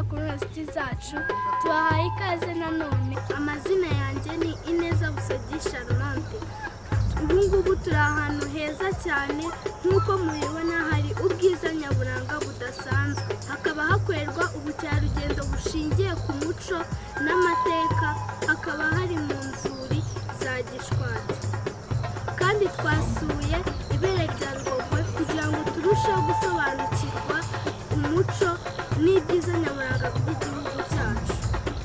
kuri insiti zacu tubahaye ikaze nanone. Amazina yanjye ni Ineza Busogi Charlotte. Ubu ngubu turi ahantu heza cyane, nk'uko mubibona hari ubwiza nyaburanga budasanzwe, hakaba hakorerwa ubukerarugendo bushingiye ku muco n'amateka, hakaba hari mu nzuri za Gishwati. Kandi twasuye ibere rya Rugogwe kugira ngo turusheho gusobanukirwa umuco n'ibyiza nyaburanga by'igihugu cyacu.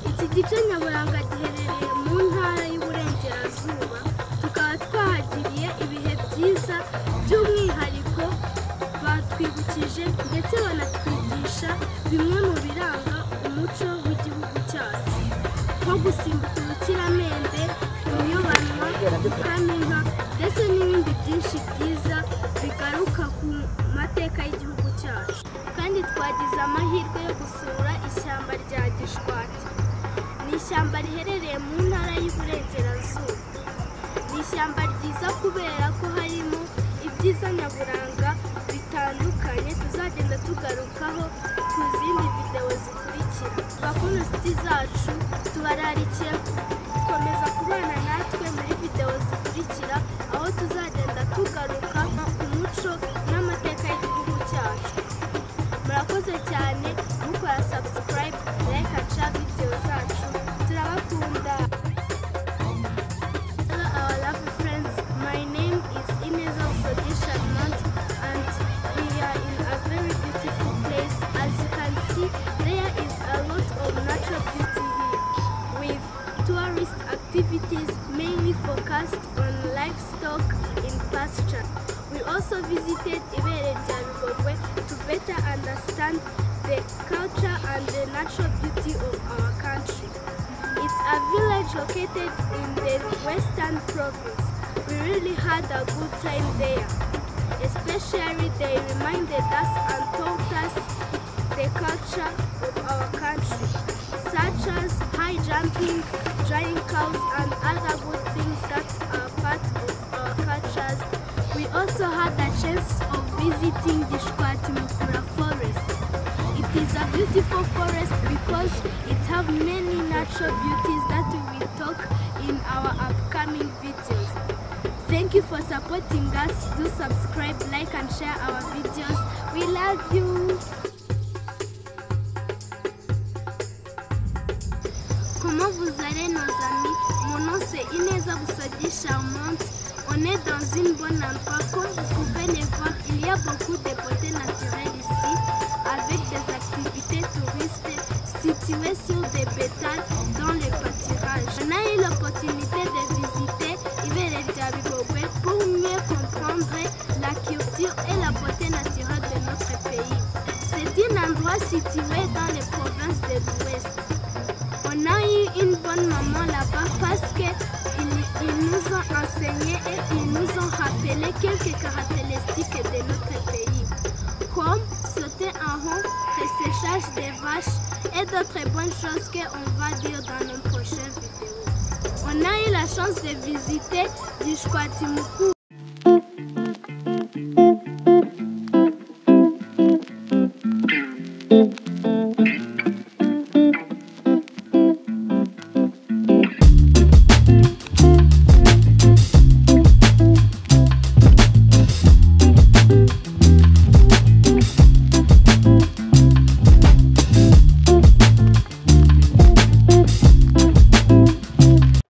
Iki gice nyaburanga giherereye mu ntara y'Uburengerazuba, tukaba twahagiriye ibihe byiza, by'umwihariko batwibukije ndetse banatwigisha bimwe mu biranga umuco w'igihugu cyacu, nko gusimbuka urukiramende, kuyobanwa, gukama inka ndetse n'ibindi byinshi byiza bigaruka ku mateka y'igihugu cyacu. Kandi twagize amahirwe yo gusura ishyamba rya Gishwati. Ni ishyamba riherereye mu ntara y'Uburengerazuba. Ni ishyamba ryiza kubera ko harimo ibyiza nyaburanga bitandukanye tuzagenda tugarukaho ku zindi videwo zikurikira. Bakunda insiti zacu, tubararikiye gukomeza kubana natwe muri videwo zikurikira, aho tuzagenda tugaruka ku muco n'amateka y'igihugu cyacu. Murakoze cyane mukora subscribe, like and share video zacu. Turabakunda. Hello our lovely friends, my name is Ineza Busogi Charlotte and we are in a very beautiful place. As you can see, there is a lot of natural beauty here with tourist activities mainly focused on livestock in pasture. We also visited Ibere rya Rugogwe to better understand the culture and the natural beauty of our country. It's a village located in the Western Province. We really had a good time there. Especially they reminded us and taught us the culture of our country, such as high jumping, drying cows and other good things that are part of our cultures. We also had a chance of visiting Gishwati Mukura forest. It is a beautiful forest because it has many natural beauties that we will talk in our upcoming videos. Thank you for supporting us. Do subscribe, like and share our videos. We love you. Comment vous allez nos amis? Mon nom c'est Ineza Busogi Charlotte. On est dans une bonne endroit. Comme vous pouvez le voir, il y a beaucoup de beauté naturelle ici, avec des activités touristes situées sur des bétails dans le pâturage. On a eu l'opportunité de visiter Ibere rya Rugogwe pour mieux comprendre la culture et la beauté naturelle de notre pays. C'est un endroit situé dans les provinces de l'Ouest. On a eu une bonne maman là-bas parce qu'ils nous ont enseigné et ils nous ont rappelé quelques caractéristiques de notre pays, comme sauter en rond, le séchage des vaches et d'autres bonnes choses qu'on va dire dans nos prochaines vidéos. On a eu la chance de visiter Gishwati Mukura.